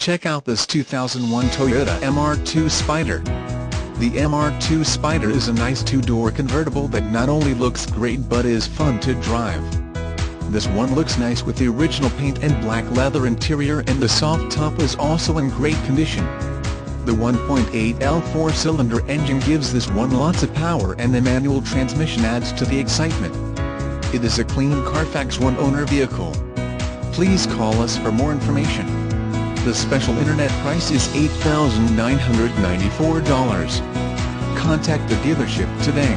Check out this 2001 Toyota MR2 Spider. The MR2 Spider is a nice two-door convertible that not only looks great but is fun to drive. This one looks nice with the original paint and black leather interior, and the soft top is also in great condition. The 1.8L four-cylinder engine gives this one lots of power, and the manual transmission adds to the excitement. It is a clean Carfax one-owner vehicle. Please call us for more information. The special internet price is $8,994. Contact the dealership today.